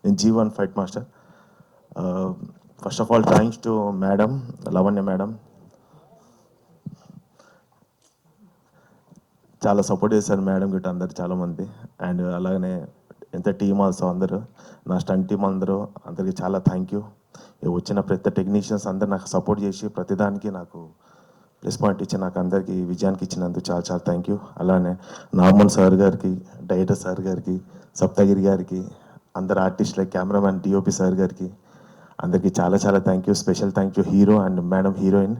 in G1 Fight Master. First of all, thanks to Madam Lavanya Madam. చాలా support చేశారు madam గిట్ట అందరు చాలామంది. అండ్ అలాగనే ఎంత టీమ్ ఆల్సో అందరూ, నా స్టంట్ టీమ్ అందరికీ చాలా థ్యాంక్ యూ. వచ్చిన ప్రతి టెక్నీషియన్స్ అందరు నాకు సపోర్ట్ చేసి ప్రతిదానికి నాకు ప్లస్ పాయింట్ ఇచ్చి నాకు అందరికీ విజయానికి ఇచ్చినందుకు చాలా చాలా థ్యాంక్ యూ. అలానే నార్మల్ సార్ గారికి, డైరెక్టర్ సార్ గారికి, సప్తగిరి గారికి, అందరు ఆర్టిస్టులకి, కెమెరామ్యాన్ డిఓపి సార్ గారికి అందరికీ చాలా చాలా thank you. Special thank you hero and madam heroine,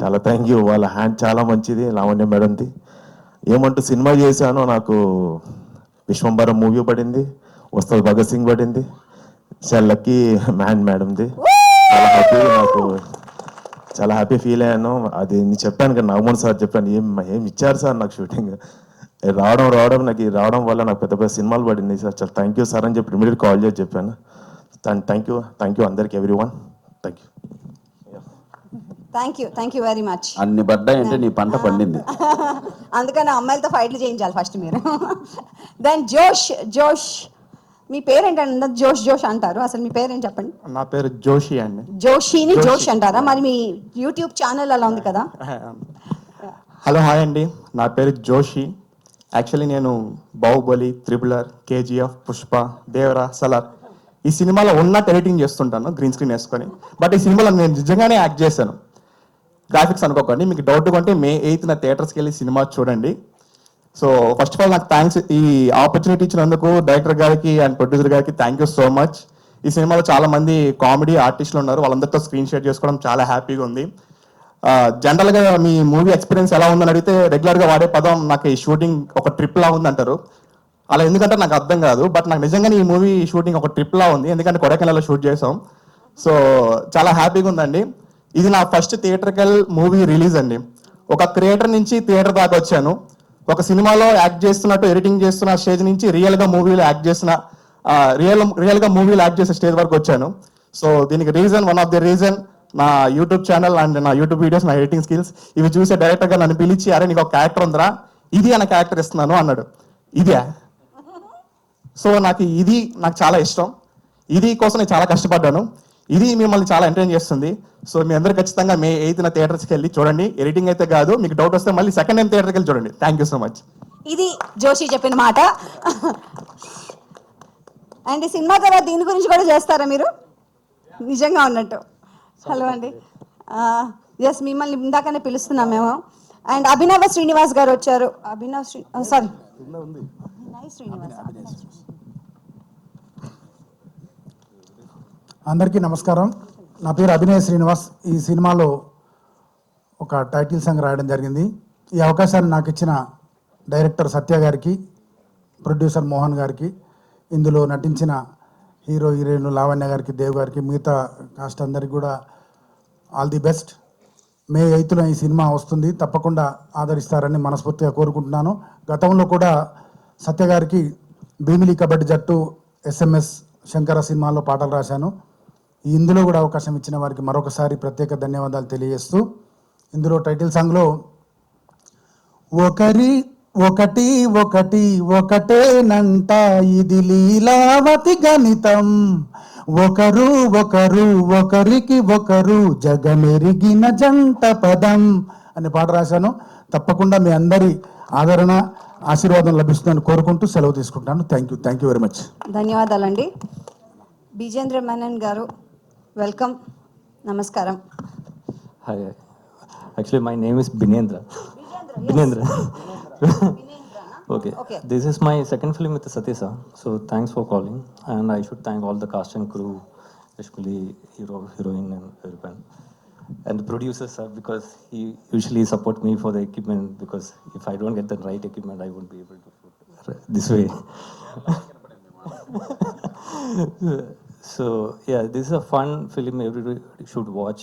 చాలా థ్యాంక్ యూ. వాళ్ళ హ్యాండ్ చాలా మంచిది లావణ్య మేడంది. ఏమంటూ సినిమా చేశానో నాకు విశ్వంబరం మూవీ పడింది, వస్తాద్ భగత్ సింగ్ పడింది, చాలా లక్కీ మ్యాన్ మేడంది. చాలా హ్యాపీ, నాకు చాలా హ్యాపీ ఫీల్ అయ్యాను. అది నేను చెప్పాను కదా, నాగమోహన్ సార్ చెప్పాను, ఏం ఇచ్చారు సార్ నాకు షూటింగ్ రావడం వల్ల నాకు పెద్ద పెద్ద సినిమాలు పడింది సార్. చాలా థ్యాంక్ యూ సార్ అని చెప్పి ఇమీడియట్ కాల్ చేసి చెప్పాను. థ్యాంక్ యూ అందరికి, everyone. Thank you. Thank you very much. అన్ని పడ్డాయి అంటే నీ పంట పండింది. అందుకని అమ్మాయిలతో ఫైట్లు చేయించాలి ఫస్ట్ మీరు. దెన్ జోష్ మీ పేరేంటండి? జోష్ అంటారు, అసలు మీ పేరేంటి చెప్పండి. నా పేరు జోషి అండి. జోషిని జోష్ అంటారా? మరి మీ యూట్యూబ్ ఛానల్ అలా ఉంది కదా. హలో, హాయ్ అండి, నా పేరు జోషి. యాక్చువల్లీ నేను బాహుబలి, త్రిబులర్, కేజీఎఫ్, పుష్ప, దేవరా, సలార్ ఈ సినిమాలో ఉన్నట్టు ఎడిటింగ్ చేస్తుంటాను గ్రీన్ స్క్రీన్ వేసుకొని. బట్ ఈ సినిమాలో నేను నిజంగానే యాక్ట్ చేశాను. గ్రాఫిక్స్ అనుకోకండి. మీకు డౌట్ కొంటే May 8th థియేటర్స్కి వెళ్ళి సినిమా చూడండి. సో ఫస్ట్ ఆఫ్ ఆల్ నాకు థ్యాంక్స్, ఈ ఆపర్చునిటీ ఇచ్చినందుకు డైరెక్టర్ గారికి అండ్ ప్రొడ్యూసర్ గారికి థ్యాంక్ యూ సో మచ్. ఈ సినిమాలో చాలా మంది కామెడీ ఆర్టిస్టులు ఉన్నారు, వాళ్ళందరితో స్క్రీన్ షేర్ చేసుకోవడం చాలా హ్యాపీగా ఉంది. జనరల్గా మీ మూవీ ఎక్స్పీరియన్స్ ఎలా ఉందని అడిగితే రెగ్యులర్గా వాడే పదం నాకు ఈ షూటింగ్ ఒక ట్రిప్ లా ఉంది అంటారు. అలా ఎందుకంటే నాకు అర్థం కాదు, బట్ నాకు నిజంగానే ఈ మూవీ షూటింగ్ ఒక ట్రిప్ లా ఉంది, ఎందుకంటే కొడైకెనాల్లో షూట్ చేసాం. సో చాలా హ్యాపీగా ఉందండి. ఇది నా ఫస్ట్ థియేటర్కల్ మూవీ రిలీజ్ అండి. ఒక క్రియేటర్ నుంచి థియేటర్ దాకా వచ్చాను. ఒక సినిమాలో యాక్ట్ చేస్తున్నట్టు ఎడిటింగ్ చేస్తున్న స్టేజ్ నుంచి రియల్గా మూవీలో యాక్ట్ చేసిన రియల్గా మూవీలో యాక్ట్ చేసే స్టేజ్ వరకు వచ్చాను. సో దీనికి వన్ ఆఫ్ ది రీజన్ నా యూట్యూబ్ ఛానల్ అండ్ నా యూట్యూబ్ వీడియోస్, నా ఎడిటింగ్ స్కిల్స్. ఇవి చూసే డైరెక్టర్గా నన్ను పిలిచి, అరే నీకు ఒక క్యారెక్టర్ ఉందిరా, ఇది అన్న క్యారెక్టర్ ఇస్తున్నాను అన్నాడు. ఇదే. సో నాకు చాలా ఇష్టం. ఇది కోసం నేను చాలా కష్టపడ్డాను. ఇది మిమ్మల్ని చాలా ఎంటర్టైన్ చేస్తుంది. సో మీ అందరూ ఖచ్చితంగా May 8th థియేటర్స్కి వెళ్ళి చూడండి. ఎడిటింగ్ అయితే కాదు, మీకు డౌట్ వస్తే మళ్ళీ సెకండ్ టైం థియేటర్కి వెళ్ళి చూడండి. Thank you so much. ఇది జోషి చెప్పిన మాట. అండ్ ఈ సినిమా తర్వాత దీని గురించి కూడా చేస్తారా మీరు? నిజంగా ఉన్నట్టు. హలో అండి, ఎస్ మిమ్మల్ని ఇందాకనే పిలుస్తున్నాం మేము. అండ్ అభినవ్ శ్రీనివాస్ గారు వచ్చారు. అందరికీ నమస్కారం. నా పేరు అభినయ్ శ్రీనివాస్. ఈ సినిమాలో ఒక టైటిల్ సాంగ్ రాయడం జరిగింది. ఈ అవకాశాన్ని నాకు ఇచ్చిన డైరెక్టర్ సత్య గారికి, ప్రొడ్యూసర్ మోహన్ గారికి, ఇందులో నటించిన హీరో హీరోయిన్ లావణ్య గారికి, దేవ్ గారికి, మిగతా కాస్ట్ అందరికి కూడా all the best. May 8th ఈ సినిమా వస్తుంది, తప్పకుండా ఆదరిస్తారని మనస్ఫూర్తిగా కోరుకుంటున్నాను. గతంలో కూడా సత్య గారికి భీమిలి కబడ్డీ జట్టు, SMS శంకర సినిమాలో పాటలు రాశాను. ఇందులో కూడా అవకాశం ఇచ్చిన వారికి మరొకసారి ప్రత్యేక ధన్యవాదాలు తెలియజేస్తూ, ఇందులో టైటిల్ సాంగ్లో ఒకటేనంట ఇది లీలావతి గణితం, ఒకరికి జగమెరిగిన జంట పదం అనే పాట రాశాను. తప్పకుండా మీ అందరి ఆదరణ, ఆశీర్వాదం లభిస్తుందని కోరుకుంటూ సెలవు తీసుకుంటాను. Thank you very much. ధన్యవాదాలండి. బిజేంద్ర మేనన్ గారు, వెల్కమ్. నమస్కారం. Hi, actually my name is Binendra. Okay. This is my second film with Satya sir, so thanks for calling, and I should thank all the cast and crew, especially hero, heroine and everyone, and the producer sir, because he usually support me for the equipment, because if I don't get the right equipment I won't be able to shoot this way. So yeah, this is a fun film, everybody should watch.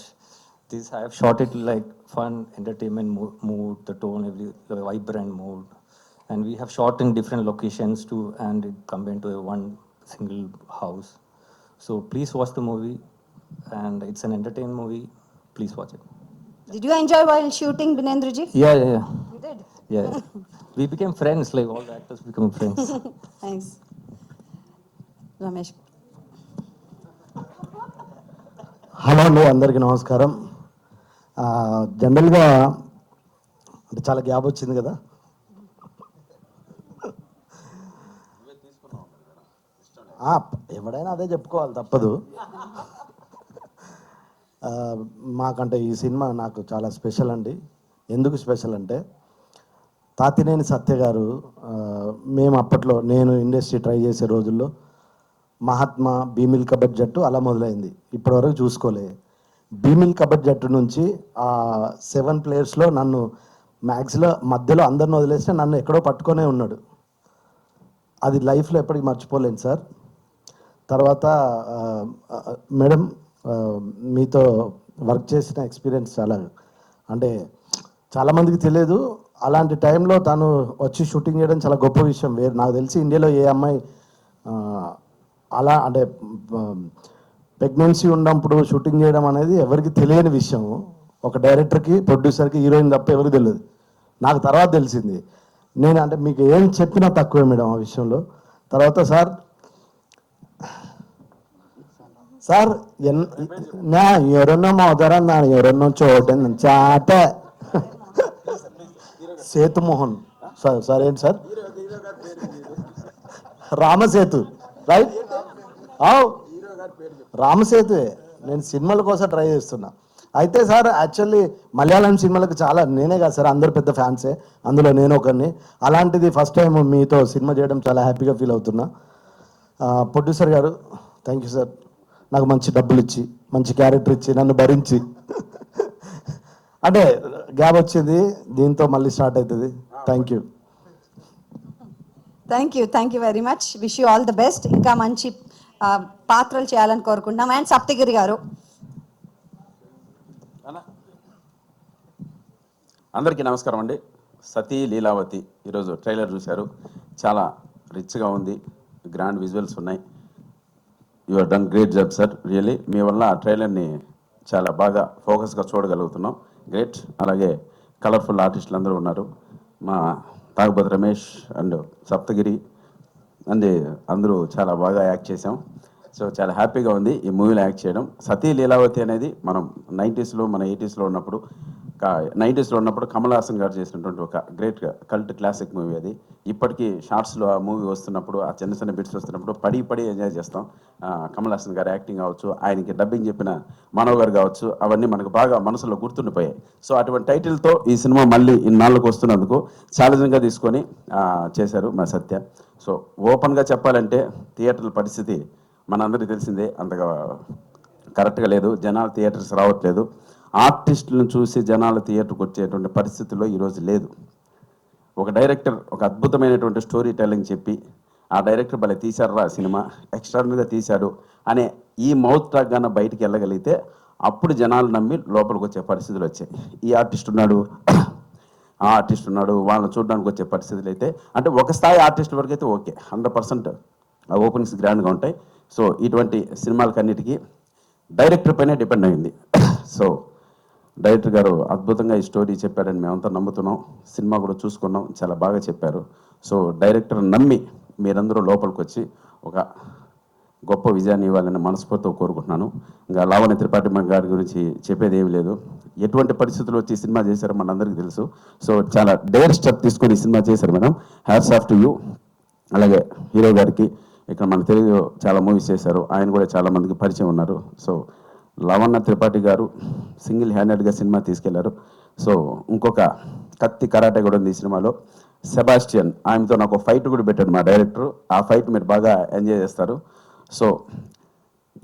This I have shot it like fun entertainment mood, the tone, the vibrant mood, and we have shot in different locations too, and it combined to one single house. So please watch the movie, and it's an entertainment movie. Please watch it. Did you enjoy while shooting, Binendraji? Yeah. You did? Yeah. We became friends, like all the actors become friends. Thanks. Ramesh. Hello అండి, అందరికీ నమస్కారం. జనరల్గా అంటే చాలా gap వచ్చింది కదా. ఎవడైనా అదే చెప్పుకోవాలి, తప్పదు. మాకంటే ఈ సినిమా నాకు చాలా స్పెషల్ అండి. ఎందుకు స్పెషల్ అంటే తాతినేని సత్య గారు, మేము అప్పట్లో నేను ఇండస్ట్రీ ట్రై చేసే రోజుల్లో మహాత్మా, భీమిల్ కబడ్డీ జట్టు అలా మొదలైంది. ఇప్పటివరకు చూసుకోలే. భీమిల్ కబడ్డీ జట్టు నుంచి 7 ప్లేయర్స్లో నన్ను మ్యాక్స్లో మధ్యలో అందరిని వదిలేస్తే నన్ను ఎక్కడో పట్టుకొనే ఉన్నాడు. అది లైఫ్లో ఎప్పటికీ మర్చిపోలేను సార్. తర్వాత మేడం, మీతో వర్క్ చేసిన ఎక్స్పీరియన్స్ చాలా, అంటే చాలామందికి తెలియదు. అలాంటి టైంలో తను వచ్చి షూటింగ్ చేయడం చాలా గొప్ప విషయం. వేరు నాకు తెలిసి ఇండియాలో ఏ అమ్మాయి అలా అంటే ప్రెగ్నెన్సీ ఉన్నప్పుడు షూటింగ్ చేయడం అనేది ఎవరికి తెలియని విషయం. ఒక డైరెక్టర్కి, ప్రొడ్యూసర్కి, హీరోయిన్ తప్ప ఎవరికి తెలియదు. నాకు తర్వాత తెలిసింది. నేను అంటే మీకు ఏం చెప్పినా తక్కువే మేడం ఆ విషయంలో. తర్వాత సార్ నా ఎవరన్నా మోదరా నా ఎవరన్నా చూడండి చాట సేతుమోహన్ సార్ ఏంటి సార్, రామసేతు, రైట్? రామసేతువే. నేను సినిమాల కోసం ట్రై చేస్తున్నా. అయితే సార్ యాక్చువల్లీ మలయాళం సినిమాలకు చాలా, నేనే కాదు సార్, అందరు పెద్ద ఫ్యాన్సే, అందులో నేను ఒకరిని. అలాంటిది ఫస్ట్ టైం మీతో సినిమా చేయడం చాలా హ్యాపీగా ఫీల్ అవుతున్నా. ప్రొడ్యూసర్ గారు, థ్యాంక్ యూ సార్. నాకు మంచి డబ్బులు ఇచ్చి, మంచి క్యారెక్టర్ ఇచ్చి, నన్ను భరించి. అంటే గ్యాప్ వచ్చింది, దీంతో మళ్ళీ స్టార్ట్ అవుతుంది. Thank you. Thank you very much. Wish you all the best. ఇంకా మంచి పాత్రలు చేయాలని కోరుకుంటున్నాం. అండ్ సప్తగిరి గారు. అందరికీ నమస్కారం అండి. సతీ లీలావతి ఈరోజు ట్రైలర్ చూశారు. చాలా రిచ్గా ఉంది, గ్రాండ్ విజువల్స్ ఉన్నాయి. You are done great job sir, really. మీ వల్ల ఆ ట్రైలర్ని చాలా బాగా ఫోకస్గా చూడగలుగుతున్నాం. గ్రేట్. అలాగే కలర్ఫుల్ ఆర్టిస్టులు అందరూ ఉన్నారు. మా తాగుబోతు రమేష్ అండ్ సప్తగిరి అండ్ అందరూ చాలా బాగా యాక్ట్ చేసాం. సో చాలా హ్యాపీగా ఉంది ఈ మూవీలో యాక్ట్ చేయడం. సతీ లీలావతి అనేది మనం 90స్లో, మన 80స్లో ఉన్నప్పుడు, 90స్లో ఉన్నప్పుడు కమల్ హాసన్ గారు చేసినటువంటి ఒక గ్రేట్ కల్ట్ క్లాసిక్ మూవీ అది. ఇప్పటికీ షార్ట్స్లో ఆ మూవీ వస్తున్నప్పుడు, ఆ చిన్న చిన్న బిట్స్ వస్తున్నప్పుడు పడి ఎంజాయ్ చేస్తాం. కమల్ హాసన్ గారు యాక్టింగ్ కావచ్చు, ఆయనకి డబ్బింగ్ చెప్పిన మానవ్ గారు కావచ్చు, అవన్నీ మనకు బాగా మనసులో గుర్తుండిపోయాయి. సో అటువంటి టైటిల్తో ఈ సినిమా మళ్ళీ ఇన్నాళ్ళకు వస్తున్నందుకు ఛాలెంజింగ్గా తీసుకొని చేశారు మా సత్య. సో ఓపెన్గా చెప్పాలంటే థియేటర్ల పరిస్థితి మనందరికీ తెలిసిందే, అంతగా కరెక్ట్గా లేదు. జనాలు థియేటర్స్ రావట్లేదు. ఆర్టిస్టులను చూసి జనాలు థియేటర్కి వచ్చేటువంటి పరిస్థితుల్లో ఈరోజు లేదు. ఒక డైరెక్టర్ ఒక అద్భుతమైనటువంటి స్టోరీ టెల్లింగ్ చెప్పి, ఆ డైరెక్టర్ భలే తీశారా సినిమా, ఎక్స్ట్రాడినరీగా తీశాడు అనే ఈ మౌత్ టాక్ గాన బయటికి వెళ్ళగలిగితే అప్పుడు జనాలు నమ్మి లోపలికి వచ్చే పరిస్థితులు వచ్చాయి. ఈ ఆర్టిస్ట్ ఉన్నాడు, ఆ ఆర్టిస్ట్ ఉన్నాడు, వాళ్ళని చూడడానికి వచ్చే పరిస్థితులు అయితే, అంటే ఒక స్థాయి ఆర్టిస్ట్ వరకు అయితే ఓకే, 100% ఓపెనింగ్స్ గ్రాండ్గా ఉంటాయి. సో ఇటువంటి సినిమాలకన్నిటికీ డైరెక్టర్ పైనే డిపెండ్ అయింది. సో డైరెక్టర్ గారు అద్భుతంగా ఈ స్టోరీ చెప్పారని మేమంతా నమ్ముతున్నాం. సినిమా కూడా చూసుకున్నాం, చాలా బాగా చెప్పారు. సో డైరెక్టర్ నమ్మి మీరందరూ లోపలికి వచ్చి ఒక గొప్ప విజయాన్ని ఇవ్వాలని మనస్ఫూర్తితో కోరుకుంటున్నాను. ఇంకా లావణ్య త్రిపాఠి గారి గురించి చెప్పేది ఏమీ లేదు. ఎటువంటి పరిస్థితులు వచ్చి సినిమా చేశారో మనందరికీ తెలుసు. సో చాలా డేర్ స్టెప్ తీసుకొని సినిమా చేశారు madam. Hats off to you. అలాగే హీరో గారికి, ఇక్కడ మన తెలుగు చాలా మూవీస్ చేశారు, ఆయన కూడా చాలా మందికి పరిచయం ఉన్నారు. సో లావణ్య త్రిపాఠి గారు సింగిల్ హ్యాండెడ్గా సినిమా తీసుకెళ్లారు. సో ఇంకొక కత్తి కరాటే కూడా ఉంది ఈ సినిమాలో. సెబాస్టియన్, ఆయనతో నాకు ఫైట్ కూడా పెట్టాడు మా డైరెక్టర్. ఆ ఫైట్ మీరు బాగా ఎంజాయ్ చేస్తారు. సో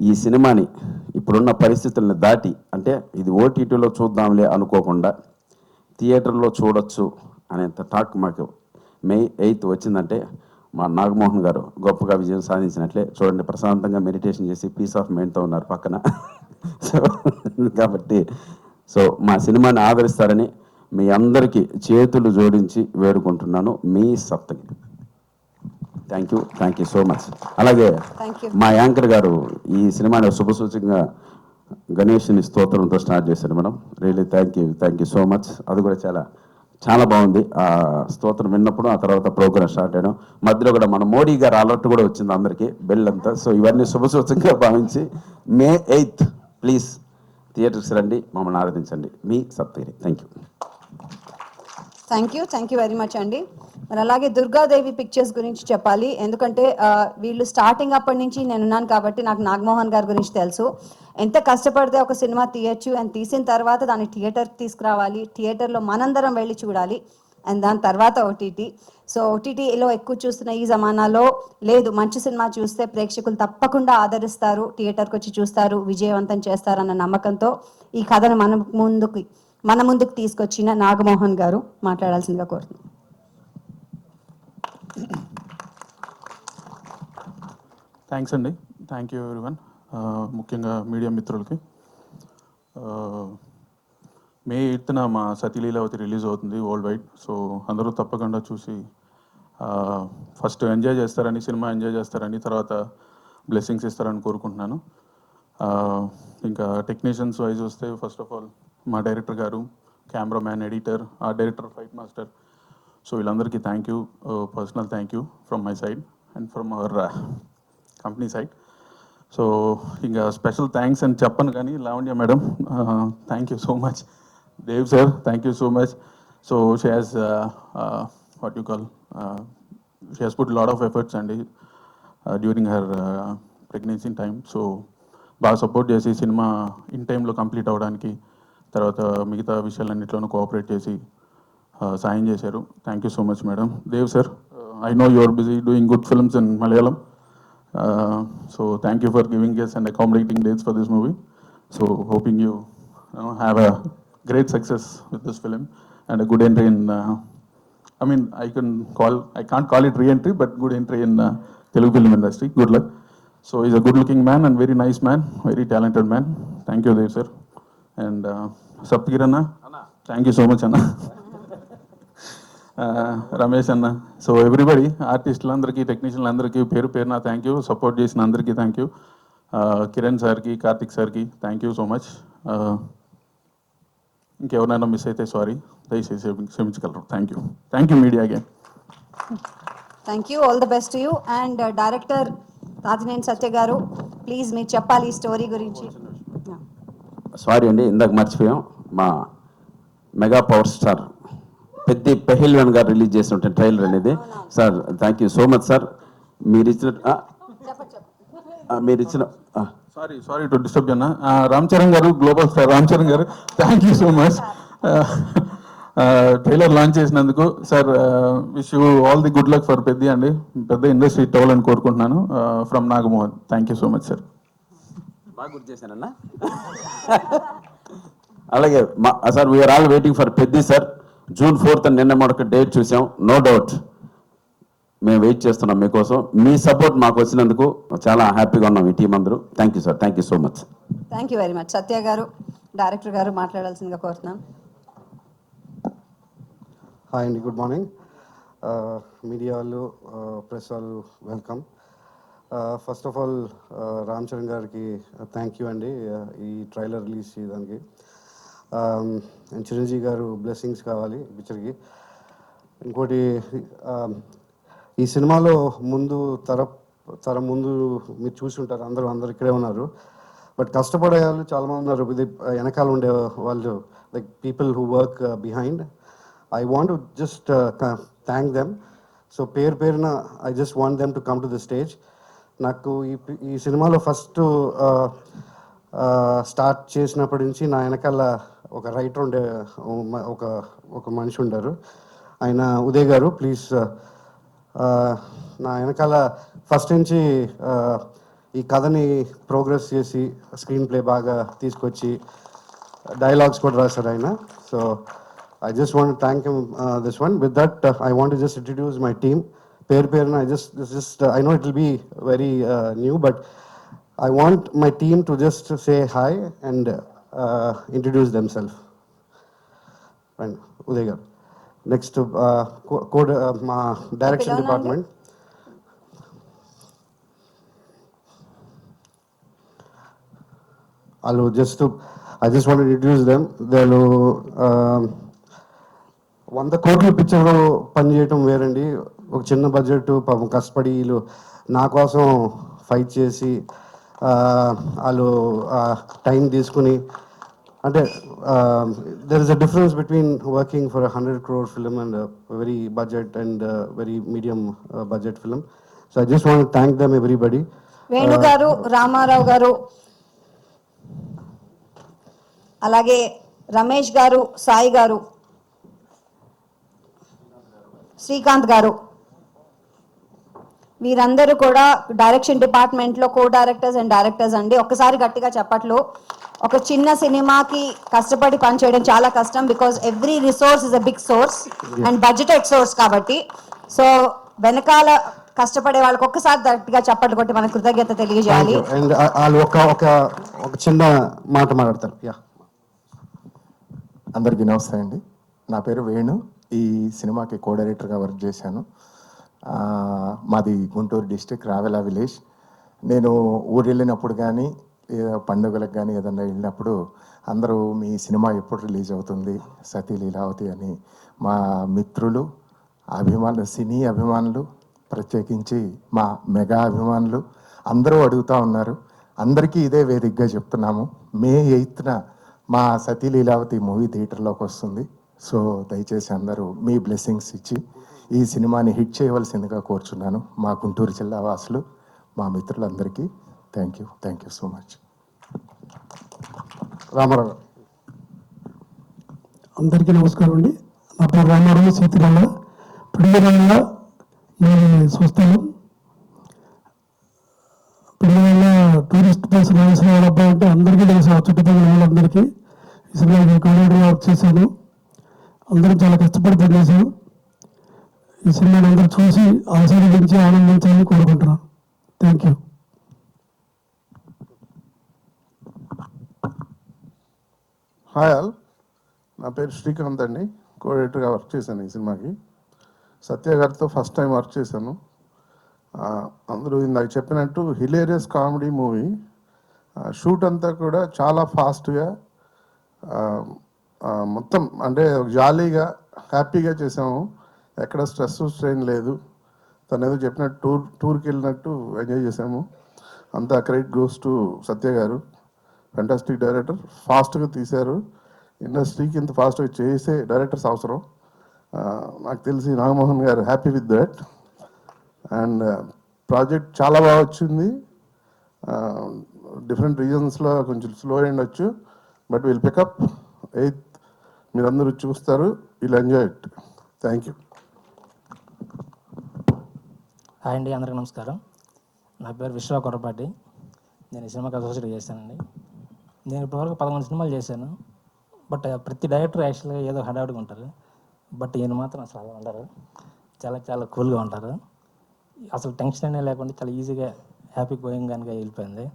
ఈ సినిమాని ఇప్పుడున్న పరిస్థితులను దాటి, అంటే ఇది ఓటీటీలో చూద్దాంలే అనుకోకుండా థియేటర్లో చూడొచ్చు అనేంత టాక్ మాకు May 8th వచ్చిందంటే మా నాగమోహన్ గారు గొప్పగా విజయం సాధించినట్లే. చూడండి, ప్రశాంతంగా మెడిటేషన్ చేసి పీస్ ఆఫ్ మైండ్తో ఉన్నారు పక్కన. సో కాబట్టి మా సినిమాని ఆదరిస్తారని మీ అందరికీ చేతులు జోడించి వేడుకుంటున్నాను. మీ Saptagiri. Thank you so much. అలాగే మా యాంకర్ గారు ఈ సినిమాని శుభసూచకంగా గణేష్ని స్తోత్రంతో స్టార్ట్ చేశారు madam. Really thank you so much. అది కూడా చాలా బాగుంది. ఆ స్తోత్రం విన్నప్పుడు ఆ తర్వాత ప్రోగ్రామ్ స్టార్ట్ అయ్యాను. మధ్యలో కూడా మన మోడీ గారు అలర్ట్ కూడా వచ్చింది అందరికీ, బెల్ అంతా. సో ఇవన్నీ శుభసూచకంగా భావించి May 8th ప్లీజ్ థియేటర్స్కి రండి, మమ్మల్ని ఆరాధించండి. మీ Saptagiri. Thank you. Thank you very much అండి. మరి అలాగే దుర్గాదేవి పిక్చర్స్ గురించి చెప్పాలి, ఎందుకంటే వీళ్ళు స్టార్టింగ్ అప్పటి నుంచి నేను ఉన్నాను కాబట్టి నాకు నాగమోహన్ గారి గురించి తెలుసు. ఎంత కష్టపడితే ఒక సినిమా తీయచ్చు, అండ్ తీసిన తర్వాత దాన్ని థియేటర్కి తీసుకురావాలి, థియేటర్లో మనందరం వెళ్ళి చూడాలి, అండ్ దాని తర్వాత ఓటీటీ. సో ఓటీటీలో ఎక్కువ చూస్తున్న ఈ జమానాలో లేదు, మంచి సినిమా చూస్తే ప్రేక్షకులు తప్పకుండా ఆదరిస్తారు, థియేటర్కి వచ్చి చూస్తారు, విజయవంతం చేస్తారన్న నమ్మకంతో ఈ కథను మన ముందుకు తీసుకొచ్చిన నాగమోహన్ గారు మాట్లాడాల్సిందిగా కోరుతున్నాను. థ్యాంక్స్ అండి. Thank you everyone. ముఖ్యంగా మీడియా మిత్రులకి. మే 8న మా సతీ లీలావతి రిలీజ్ అవుతుంది వరల్డ్ వైడ్. సో అందరూ తప్పకుండా చూసి ఫస్ట్ ఎంజాయ్ చేస్తారని, సినిమా ఎంజాయ్ చేస్తారని, తర్వాత బ్లెస్సింగ్స్ ఇస్తారని కోరుకుంటున్నాను. ఇంకా టెక్నీషియన్స్ వైజ్ వస్తే ఫస్ట్ ఆఫ్ ఆల్ మా డైరెక్టర్ గారు, cameraman, editor, art director, fight master, so వీళ్ళందరికీ thank you, personal thank you from my side and from our company side. So ఇంకా స్పెషల్ థ్యాంక్స్ అని చెప్పను కానీ Lavanya madam, thank you so much. Dev sir, thank you so much. So she has what you call, she has put lot of efforts అండి during her pregnancy time. So బాగా support చేసి సినిమా in టైంలో complete అవ్వడానికి, తర్వాత మిగతా విషయాలన్నింటిలోనూ కోఆపరేట్ చేసి సాయం చేశారు. Thank you so much madam. Dev sir, I know you are busy doing good films in Malayalam. So thank you for giving us and accommodating dates for this movie. So hoping you have a great success with this film and a good entry in, I can't call it re-entry, but good entry in Telugu film industry. Good luck. So he's a good looking man and very nice man, very talented man. Thank you Dev sir. And Saptagiri Anna, thank you so much Anna. Ramesh అన్న, so everybody, ఆర్టిస్టులందరికీ, టెక్నీషియన్లందరికీ పేరు పేరున thank you, support చేసిన అందరికీ thank you, Kiran సార్కి, కార్తిక్ సార్కి thank you so much. ఇంకెవరైనా miss అయితే sorry, దయచేసి క్షమించగలరు. Thank you media again. Thank you, all the best to you. And director Tatineni Satya గారు, ప్లీజ్ మీరు చెప్పాలి ఈ స్టోరీ గురించి. సారీ అండి, ఇందాక మర్చిపోయాం. మా మెగా పవర్ స్టార్ పెద్ది పెహిల్వాన్ గారు రిలీజ్ చేసినటువంటి ట్రైలర్ అనేది. Sir thank you so much sir. మీరు ఇచ్చిన సారీ టు డిస్టర్బ్ అన్న. రామ్ చరణ్ గారు, గ్లోబల్ స్టార్ రామ్ చరణ్ గారు, thank you so much trailer launch చేసినందుకు. Sir wish you all the good luck for Peddi అండి, పెద్ద ఇండస్ట్రీ అవ్వాలని కోరుకుంటున్నాను. From Nagamohan, thank you so much sir. బాగా గుర్తు చేశానన్నా. అలాగే sir, we are all waiting for Peddi sir. June 4th నిన్న మనకు డేట్ చూసాం. నో డౌట్ మేము వెయిట్ చేస్తున్నాం మీకోసం. మీ సపోర్ట్ మాకు వచ్చినందుకు చాలా హ్యాపీగా ఉన్నాం ఈ టీం అందరూ. Thank you sir, thank you so much. Thank you very much. Satya గారు, డైరెక్టర్ గారు మాట్లాడాల్సిందిగా కోరుతున్నాం. హాయ్ అండి, గుడ్ మార్నింగ్. మీడియా వాళ్ళు, ప్రెస్ వాళ్ళు, welcome. First of all Ram Charan గారికి థ్యాంక్ యూ అండి ఈ ట్రైలర్ రిలీజ్ చేయడానికి. అండ్ చిరంజీవి గారు బ్లెస్సింగ్స్ కావాలి పిక్చర్కి. ఇంకోటి, ఈ సినిమాలో తరం ముందు మీరు చూసి ఉంటారు, అందరూ ఇక్కడే ఉన్నారు. బట్ కష్టపడే వాళ్ళు చాలామంది ఉన్నారు, ఇది వెనకాల ఉండే వాళ్ళు, like people who work behind. I want to just thank them. So పేరున I just want them to come to the stage. నాకు ఈ సినిమాలో ఫస్ట్ స్టార్ట్ చేసినప్పటి నుంచి నా వెనకాల ఒక రైటర్ ఉండే, ఒక మనిషి ఉండారు, ఆయన ఉదయ్ గారు. ప్లీజ్, నా వెనకాల ఫస్ట్ నుంచి ఈ కథని ప్రోగ్రెస్ చేసి స్క్రీన్ ప్లే బాగా తీసుకొచ్చి డైలాగ్స్ కూడా రాశారు ఆయన. So I just want thank him this one. With that I want just introduce my team. పేరున I know it will be very new, but I want my team to just say hi and introduce themselves. Fine, Uday garu. Next, ma direction department. I just want to introduce them. They'll 100 కోట్ల పిక్చర్లో పనిచేయటం వేరండి. ఒక చిన్న budget, పాపం కష్టపడి వీళ్ళు నా కోసం ఫైట్ చేసి వాళ్ళు టైం తీసుకుని అంటే there is a difference between working for 100 crore film and very budget and very medium budget film. So I just want thank them everybody. Venu గారు, రామారావు గారు, అలాగే రమేష్ గారు, సాయి గారు, శ్రీకాంత్ గారు, వీరందరూ కూడా డైరెక్షన్ డిపార్ట్మెంట్లో కో డైరెక్టర్స్ అండ్ డైరెక్టర్స్ అండి. ఒక్కసారి గట్టిగా చెప్పట్లు. ఒక చిన్న సినిమాకి కష్టపడి పనిచేయడం చాలా కష్టం, because every resource is a big source and budgeted source కాబట్టి. సో వెనకాల కష్టపడే వాళ్ళకి ఒక్కసారి గట్టిగా చప్పట్లు కొట్టి మన కృతజ్ఞత తెలియజేయాలి. అండ్ వాళ్ళు ఒక చిన్న మాట మాట్లాడతారు. యా, అందరికీ నమస్తే అండి. నా పేరు వేణు. ఈ సినిమాకి కో డైరెక్టర్గా వర్క్ చేశాను. మాది గుంటూరు డిస్టిక్ రావెలా విలేజ్. నేను ఊరు వెళ్ళినప్పుడు కానీ పండుగలకు కానీ ఏదన్నా వెళ్ళినప్పుడు అందరూ మీ సినిమా ఎప్పుడు రిలీజ్ అవుతుంది సతీ లీలావతి అని మా మిత్రులు, సినీ అభిమానులు, ప్రత్యేకించి మా మెగా అభిమానులు అందరూ అడుగుతూ ఉన్నారు. అందరికీ ఇదే వేదికగా చెప్తున్నాము, మే 8న మా సతీ లీలావతి మూవీ థియేటర్లోకి వస్తుంది. సో దయచేసి అందరూ మీ బ్లెస్సింగ్స్ ఇచ్చి ఈ సినిమాని హిట్ చేయవలసిందిగా కోరుచున్నాను. మా గుంటూరు జిల్లా వాసులు, మా మిత్రులందరికీ thank you so much. Ramarao. అందరికీ నమస్కారం అండి. నా పేరు రామారావు, సీతిరాల పిడిగల నేను చూస్తాను. పిడిగల టూరిస్ట్ ప్లేస్ రాసిన అబ్బాయి అంటే అందరికీ తెలుసు, ఆ చుట్టుపక్కల వాళ్ళందరికీ. ఈ సినిమా కామెడీ వర్క్ చేశాను. అందరం చాలా కష్టపడి పనిచేశాను. ఈ సినిమాని అందరూ చూసి ఆశీర్వదించి ఆనందించాలని కోరుకుంటున్నాను. Thank you. హాయ్ ఆల్, నా పేరు శ్రీకాంత్ అండి. కోఆర్డినేటర్గా వర్క్ చేశాను ఈ సినిమాకి. సత్య గారితో ఫస్ట్ టైం వర్క్ చేశాను. అందరూ ఇందాక చెప్పినట్టు హిలేరియస్ కామెడీ మూవీ. షూట్ అంతా కూడా చాలా ఫాస్ట్గా, మొత్తం అంటే జాలీగా హ్యాపీగా చేసాము. ఎక్కడ స్ట్రెస్ స్ట్రెయిన్ లేదు. తను ఏదో చెప్పినట్టు టూర్కి వెళ్ళినట్టు ఎంజాయ్ చేసాము. అంతా క్రెడిట్ గోస్ టు సత్య గారు, ఫెంటాస్టిక్ డైరెక్టర్. ఫాస్ట్గా తీశారు. ఇండస్ట్రీకి ఇంత ఫాస్ట్గా చేసే డైరెక్టర్స్ అవసరం. నాకు తెలిసి నాగమోహన్ గారు happy with that. And project చాలా బాగా వచ్చింది. డిఫరెంట్ రీజన్స్లో కొంచెం స్లో అయ్యొచ్చు, బట్ విల్ పికప్ 8th. మీరందరూ చూస్తారు, will enjoy it. Thank you. Hi అండి, అందరికీ నమస్కారం. నా పేరు విశ్వ కొరపాటి. నేను ఈ సినిమాకి అసోసియేట్ చేశానండి. నేను ఇప్పటివరకు 11 సినిమాలు చేశాను. బట్ ప్రతి డైరెక్టర్ యాక్చువల్గా ఏదో హడావుడిగా ఉంటారు. బట్ ఈయన మాత్రం అసలు అలా ఉండరు. చాలా చాలా కూల్గా ఉంటారు. అసలు టెన్షన్ అనే లేకుండా చాలా ఈజీగా హ్యాపీ గోయింగ్గా వెళ్ళిపోయింది.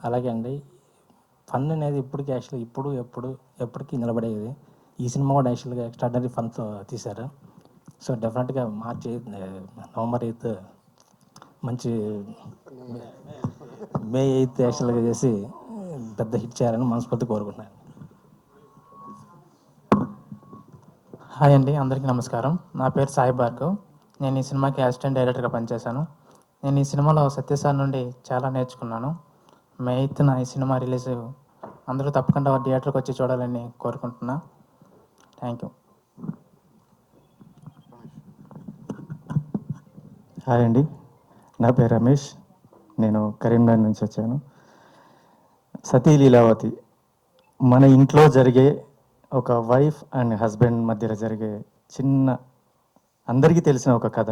అలాగే అండి, ఫన్ అనేది ఇప్పటికీ యాక్చువల్గా ఎప్పటికీ నిలబడేది. ఈ సినిమా కూడా యాక్చువల్గా ఎక్స్ట్రాడనరీ ఫన్తో తీశారు. సో డెఫినెట్గా నవంబర్ 8 మంచి మే 8 యాక్చువల్గా చేసి పెద్ద హిట్ చేయాలని మనస్ఫూర్తి కోరుకుంటున్నాను. హాయ్ అండి, అందరికీ నమస్కారం. నా పేరు సాయి భార్గవ్. నేను ఈ సినిమాకి అసిస్టెంట్ డైరెక్టర్గా పనిచేశాను. నేను ఈ సినిమాలో సత్యసార్ నుండి చాలా నేర్చుకున్నాను. మే 8న ఈ సినిమా రిలీజ్. అందరూ తప్పకుండా థియేటర్కి వచ్చి చూడాలని కోరుకుంటున్నా. Thank you. హాయ్ అండి, నా పేరు రమేష్. నేను కరీంనగర్ నుంచి వచ్చాను. సతీ లీలావతి మన ఇంట్లో జరిగే ఒక వైఫ్ అండ్ హస్బెండ్ మధ్యలో జరిగే చిన్న, అందరికీ తెలిసిన ఒక కథ.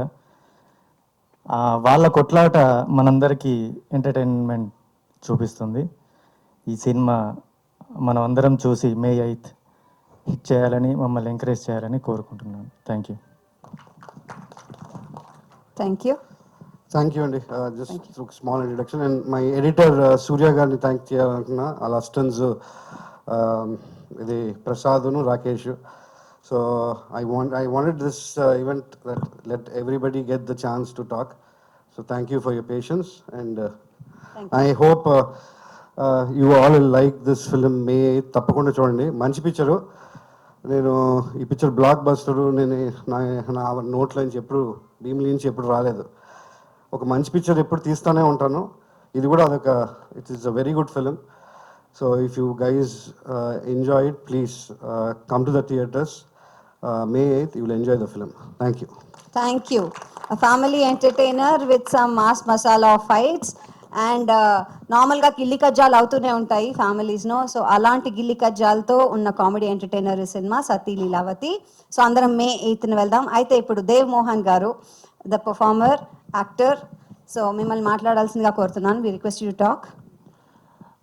వాళ్ళ కొట్లాట మనందరికీ ఎంటర్టైన్మెంట్ చూపిస్తుంది. ఈ సినిమా మనం అందరం చూసి మే 8 హిట్ చేయాలని, మమ్మల్ని ఎంకరేజ్ చేయాలని కోరుకుంటున్నాను. Thank you. థ్యాంక్ యూ అండి. Just small introduction. And my editor Surya గారిని థ్యాంక్ చేయాలనుకున్నా. వాళ్ళ అసిస్టెంట్స్ ఇది ప్రసాద్ను, Rakesh. So I wanted this event that let everybody get the chance to talk. So thank you for your patience and I hope you all like this film. May తప్పకుండా చూడండి. మంచి picture. నేను ఈ picture black buster. నేను నా నోట్లో నుంచి ఎప్పుడు, భీమిలి నుంచి ఎప్పుడు రాలేదు. ఒక మంచి పిక్చర్ ఎప్పుడు తీస్తూనే ఉంటాను. ఇది కూడా అదొక, it is a very good film. So if you guys enjoy it, please come to the theaters. May 8th, you will enjoy the film. Thank you. Thank you. Family entertainer with some mass masala fights and నార్మల్గా గిల్లి కజ్జాలు అవుతూనే ఉంటాయి ఫ్యామిలీస్లో. So అలాంటి గిల్లి కజ్జాలతో ఉన్న comedy entertainer cinema సతీ Leelavathi. So అందరం మే 8th వెళ్దాం. అయితే ఇప్పుడు దేవ్ మోహన్ గారు, ద పర్ఫార్మర్, యాక్టర్, సో మిమ్మల్ని మాట్లాడాల్సిందిగా కోరుతున్నాను. We request you talk.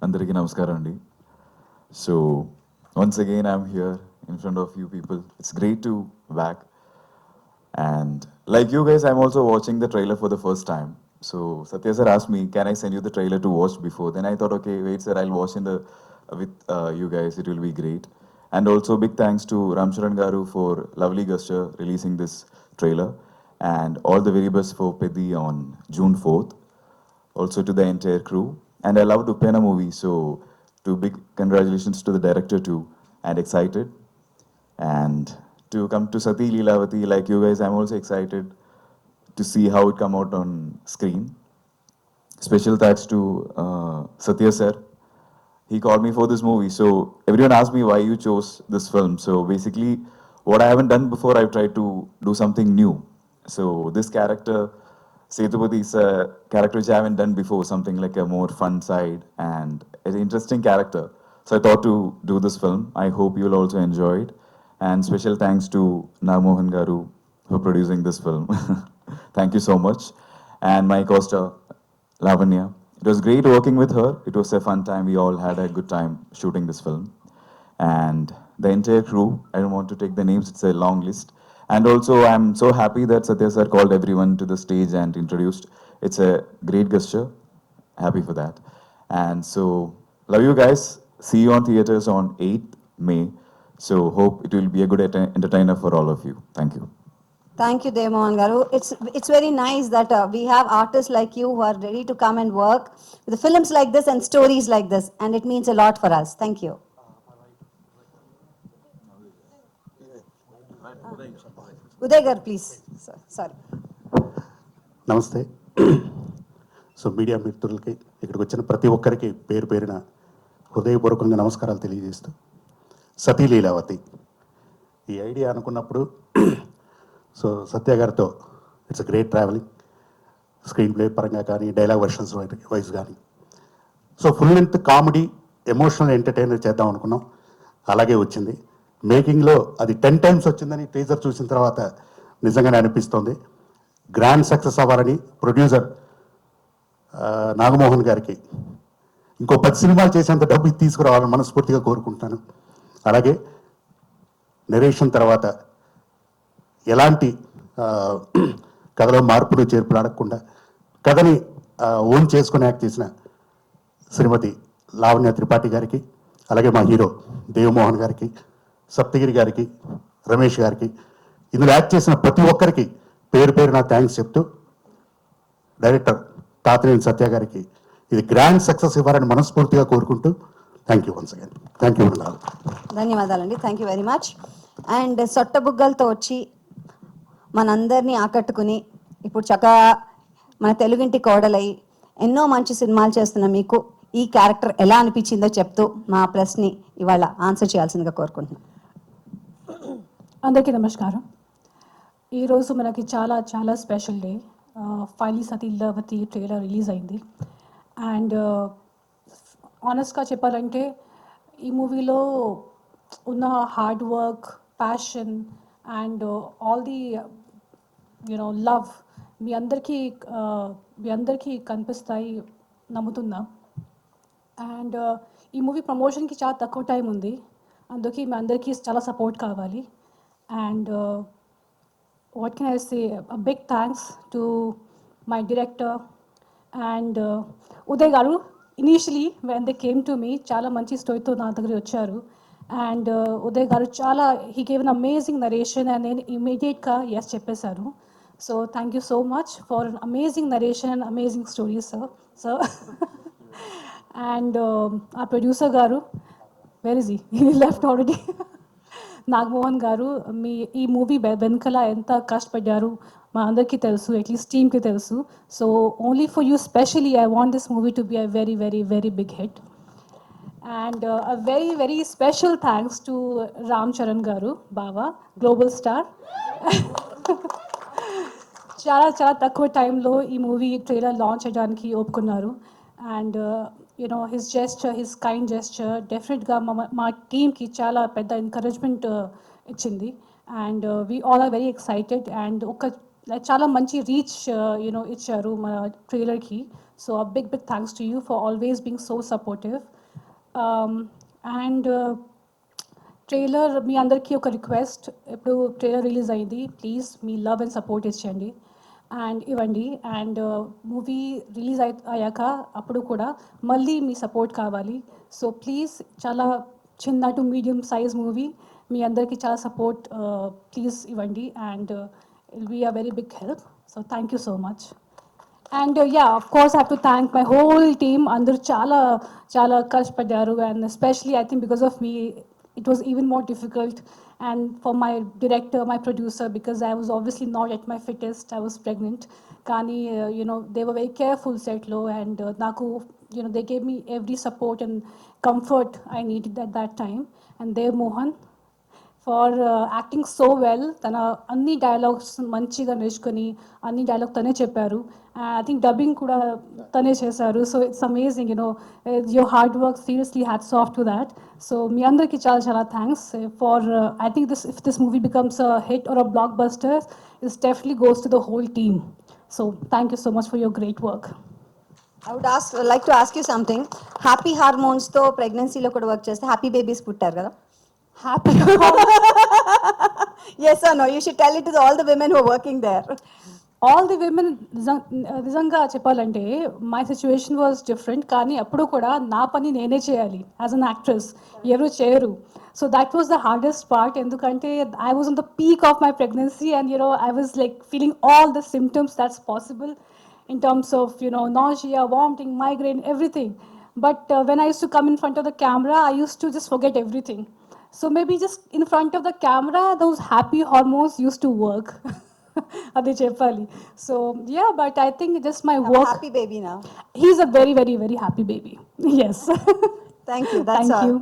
అందరికీ నమస్కారం అండి. So once again I'm here in front of you people. It's great to back. And like you guys, I'm also watching the trailer for the first time. So Satya sir asked me, can I send you the trailer to watch before? Then I thought, okay, wait sir, I'll watch with you guys. It will be great. And also big thanks to Ram Charan Garu for lovely gesture releasing this trailer. And all the very best for Pedi on June 4th. Also to the entire crew. And I loved Upena movie, so big congratulations to the director too. And excited. And to come to Sati Leelavati, like you guys, I'm also excited to see how it come out on screen. Special thanks to Satya sir. He called me for this movie. So everyone asked me why you chose this film. So basically, what I haven't done before, I've tried to do something new. So this character, Setupati, is a character which I haven't done before, something like a more fun side and an interesting character. So I thought to do this film. I hope you'll also enjoy it. And special thanks to Namohan Garu for producing this film. Thank you so much. And my co-star, Lavanya. It was great working with her. It was a fun time. We all had a good time shooting this film. And the entire crew, I don't want to take the names, it's a long list. And also, I'm so happy that Satya sir called everyone to the stage and introduced. It's a great gesture. Happy for that. And so, love you guys. See you on theaters on 8th May. So hope it will be a good entertainer for all of you. Thank you. Thank you, Dev Mohan Garu. It's very nice that we have artists like you who are ready to come and work with films like this and stories like this, and it means a lot for us. Thank you. Uday Garu, please. Sorry. నమస్తే. So media మిత్రులకి, ఇక్కడికి వచ్చిన ప్రతి ఒక్కరికి పేరు పేరున హృదయపూర్వకంగా నమస్కారాలు తెలియజేస్తూ, సతీ లీలావతి ఈ ఐడియా అనుకున్నప్పుడు సో సత్య గారితో it's a great travelling, screen play పరంగా కానీ డైలాగ్ వర్షన్స్ వైజ్ కానీ. So full length comedy emotional entertainer చేద్దాం అనుకున్నాం, అలాగే వచ్చింది. మేకింగ్లో అది 10 times వచ్చిందని టీజర్ చూసిన తర్వాత నిజంగానే అనిపిస్తోంది. గ్రాండ్ సక్సెస్ అవ్వాలని ప్రొడ్యూసర్ నాగమోహన్ గారికి ఇంకో 10 సినిమాలు చేసేంత డబ్బు తీసుకురావాలని మనస్ఫూర్తిగా కోరుకుంటున్నాను. అలాగే నెరేషన్ తర్వాత ఎలాంటి కథలో మార్పులు చేర్పులు అడగకుండా కథని ఓన్ చేసుకుని యాక్ట్ చేసిన శ్రీమతి లావణ్య త్రిపాఠి గారికి, అలాగే మా హీరో దేవమోహన్ గారికి, సప్తగిరి గారికి, రమేష్ గారికి, ఇందులో యాక్ట్ చేసిన ప్రతి ఒక్కరికి పేరు పేరు నా థ్యాంక్స్ చెప్తూ, డైరెక్టర్ తాతినేని సత్య గారికి ఇది గ్రాండ్ సక్సెస్ ఇవ్వాలని మనస్ఫూర్తిగా కోరుకుంటూ thank you once again. Thank you. ధన్యవాదాలండి. Thank you very much. And సొట్టబుగ్గలతో వచ్చి మనందరినీ ఆకట్టుకుని ఇప్పుడు చక్కగా మన తెలుగింటి కోడలై ఎన్నో మంచి సినిమాలు చేస్తున్న మీకు ఈ క్యారెక్టర్ ఎలా అనిపించిందో చెప్తూ మా ప్రశ్ని ఇవాళ ఆన్సర్ చేయాల్సిందిగా కోరుకుంటున్నాను. అందరికీ నమస్కారం. ఈరోజు మనకి చాలా చాలా స్పెషల్ డే. ఫైనలీ సతీ లీలావతి ట్రైలర్ రిలీజ్ అయింది. అండ్ ఆనెస్ట్గా చెప్పాలంటే ఈ మూవీలో ఉన్న hard work, passion and all the love మీ అందరికీ కనిపిస్తాయి నమ్ముతున్నా. అండ్ ఈ మూవీ ప్రమోషన్కి చాలా తక్కువ టైం ఉంది, అందుకే మీ అందరికీ చాలా సపోర్ట్ కావాలి. And what can I say, a big thanks to my director and Uday Garu. Initially when they came to me, chala manchi story tho na daggara vacharu, and Uday Garu chala, he gave an amazing narration and then immediate ka yes cheppesaru. So thank you so much for an amazing narration and amazing stories, sir. And our producer Garu, where is he? He left already. Nagamohan గారు, మీ ఈ movie వెనకల ఎంత కష్టపడ్డారు మా అందరికీ తెలుసు, at least టీమ్కి తెలుసు. So only for you specially I want this movie to be a very very very big hit. And a very, very special thanks to Ram Charan Garu, Baba, global star. చాలా చాలా తక్కువ టైంలో ఈ movie trailer launch చేయడానికి ఒప్పుకున్నారు. And you know his gesture, his kind gesture డెఫినెట్గా మా టీమ్కి చాలా పెద్ద ఎంకరేజ్మెంట్ ఇచ్చింది. And we all are very excited. And చాలా మంచి రీచ్ యూనో ఇచ్చారు మన ట్రైలర్కి. So a big big thanks to you for always being so supportive. And trailer మీ అందరికీ ఒక రిక్వెస్ట్, ఇప్పుడు ట్రైలర్ రిలీజ్ అయింది, ప్లీజ్ మీ లవ్ అండ్ సపోర్ట్ ఇచ్చేయండి అండ్ ఇవ్వండి. అండ్ మూవీ రిలీజ్ అయ్యాక అప్పుడు కూడా మళ్ళీ మీ సపోర్ట్ కావాలి. సో ప్లీజ్, చాలా చిన్న టు మీడియం సైజ్ మూవీ, మీ అందరికీ చాలా సపోర్ట్ ప్లీజ్ ఇవ్వండి. And I'll be a very big help. So thank you so much. And yeah, of course I have to thank my whole team. అందరూ చాలా చాలా కష్టపడ్డారు. And especially I think because of మీ it was even more difficult, and for my director, my producer, because I was obviously not at my fittest, I was pregnant. Kani, you know, they were very careful set low, and naku, you know, they gave me every support and comfort I needed at that time. And Dev Mohan for acting so well. తన అన్ని dialogues మంచిగా నేర్చుకొని అన్ని dialogue తనే చెప్పారు. I think dubbing కూడా తనే చేశారు. So it's amazing, you know, your hard work, seriously hats off to that. So మీ అందరికీ చాలా చాలా thanks for I think if this movie becomes a hit or a blockbuster, it's definitely goes to the whole team. So thank you so much for your great work. I would like to ask you something. Happy హార్మోన్స్తో ప్రెగ్నెన్సీలో కూడా work చేస్తే happy babies పుట్టారు కదా? Happy Yes or no? You should tell it to all the women who are working there. All the women నిజంగా చెప్పాలంటే my situation was different. కానీ అప్పుడు కూడా నా పని నేనే చేయాలి యాజ్ అన్ యాక్ట్రెస్, ఎవరు చేయరు. So that was the hardest part. ఎందుకంటే I was on the peak of my pregnancy and you know I was like feeling all the symptoms that's possible in terms of, you know, nausea, vomiting, migraine, everything. But when I used to come in front of the camera, I used to just forget everything. So maybe just in front of the camera, those happy hormones used to work. Adi cheppali. So yeah, but I think just my work. Happy baby now. He's a very, very, very happy baby. Yes. Thank you. That's Thank all. you.